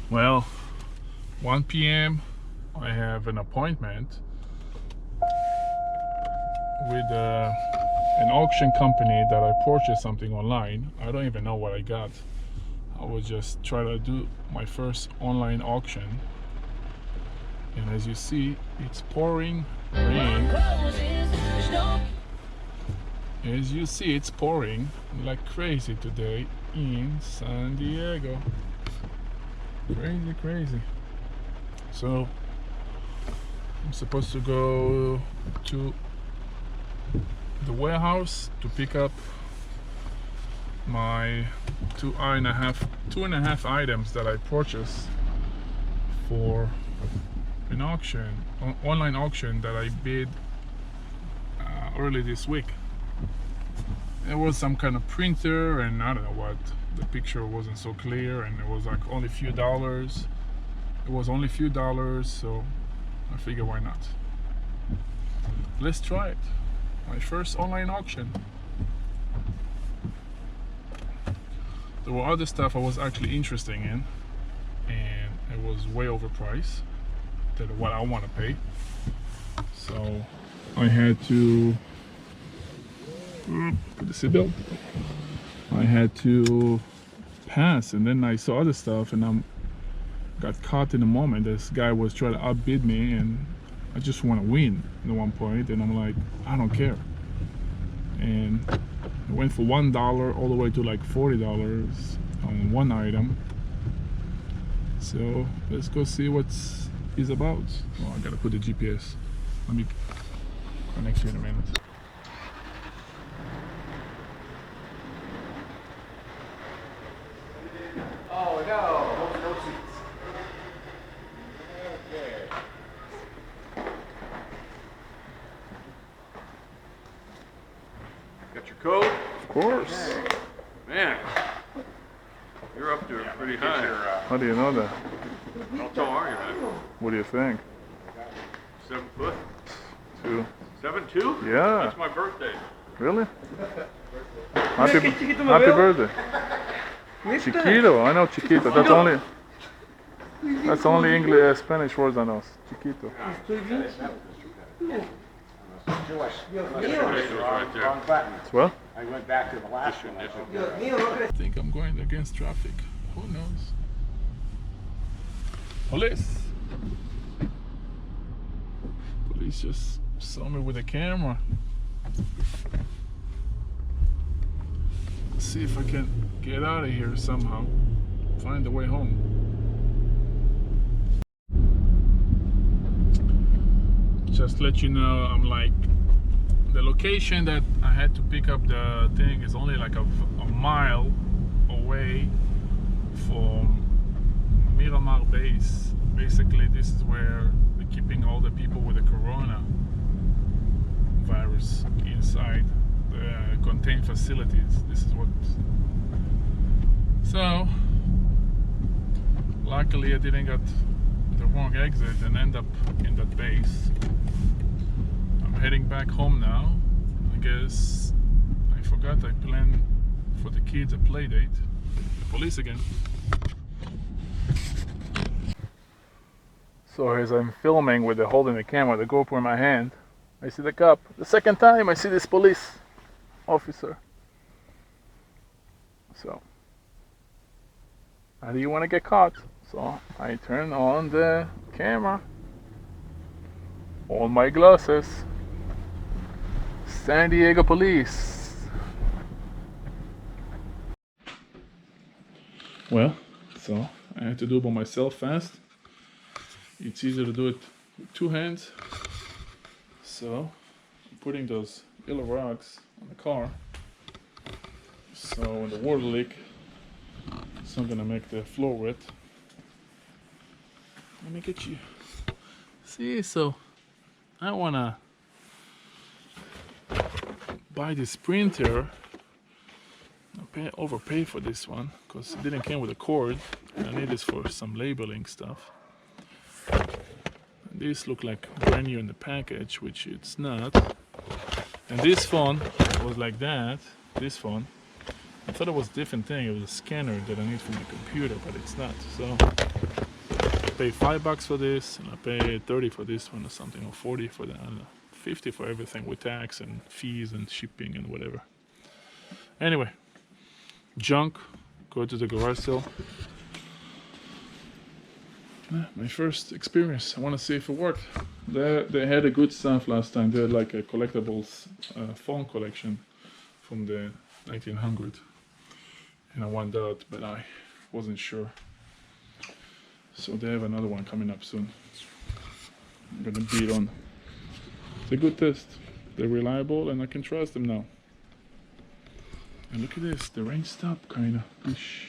Well, 1 p.m. I have an appointment with an auction company that I purchased something online. I don't even know what I got. I was just trying to do my first online auction, and as you see, it's pouring rain. As you see, it's pouring like crazy today in San Diego. Crazy. So I'm supposed to go to the warehouse to pick up my two and a half items that I purchased for an auction, online auction that I bid early this week. There was some kind of printer and I don't know what. The picture wasn't so clear and it was like only a few dollars. It was only a few dollars, so I figured why not. Let's try it. My first online auction. There were other stuff I was actually interested in, and it was way overpriced than what I want to pay. So I had to put the seatbelt. I had to pass, and then I saw other stuff, and I got caught in the moment. This guy was trying to outbid me, and I just want to win at one point, and I'm like, I don't care. And I went for $1 all the way to like $40 on one item. So let's go see what he's about. Oh, I gotta put the GPS. Let me connect you in a minute. Oh no, no seats. Okay. Got your code? Of course. Okay. Man, you're up there pretty high. How do you know that? How tall are you, man? What do you think? 7 foot? 2. 7'2"? Yeah. That's my birthday. Really? Happy birthday. Chiquito, I know Chiquito. That's only English, Spanish words I know. Chiquito. Right there. Well, I went back to the last one. I think I'm going against traffic. Who knows? Police. Police just saw me with a camera. Let's see if I can get out of here somehow. Find a way home. Just let you know, I'm like, the location that I had to pick up the thing is only like a mile away from Miramar base. Basically, this is where they're keeping all the people with the corona virus inside the contained facilities. This is what. So, luckily I didn't get the wrong exit and end up in that base. I'm heading back home now. I guess I forgot I planned for the kids a play date. The police again. So as I'm filming with holding the camera, the GoPro in my hand, I see the cop. The second time I see this police officer. So, how do you want to get caught? So I turn on the camera. All my glasses. San Diego police. Well, so I had to do it by myself fast. It's easier to do it with 2 hands. So I'm putting those yellow rocks on the car. So when the water leak, it's not gonna make the floor wet. Let me get you. See, so I wanna buy this printer. I overpay for this one because it didn't come with a cord. I need this for some labeling stuff. And these look like brand new in the package, which it's not. And this phone was like that. This phone. I thought it was a different thing. It was a scanner that I need for my computer, but it's not. So I paid $5 for this, and I paid 30 for this one or something, or 40 for that. I don't know, 50 for everything with tax and fees and shipping and whatever. Anyway, junk. Go to the garage sale. My first experience. I want to see if it worked. They had a good stuff last time. They had like a collectibles phone collection from the 1900, and I wanted that, but I wasn't sure. So they have another one coming up soon. I'm gonna beat on. It's a good test. They're reliable, and I can trust them now. And look at this. The rain stopped, kinda. Ish.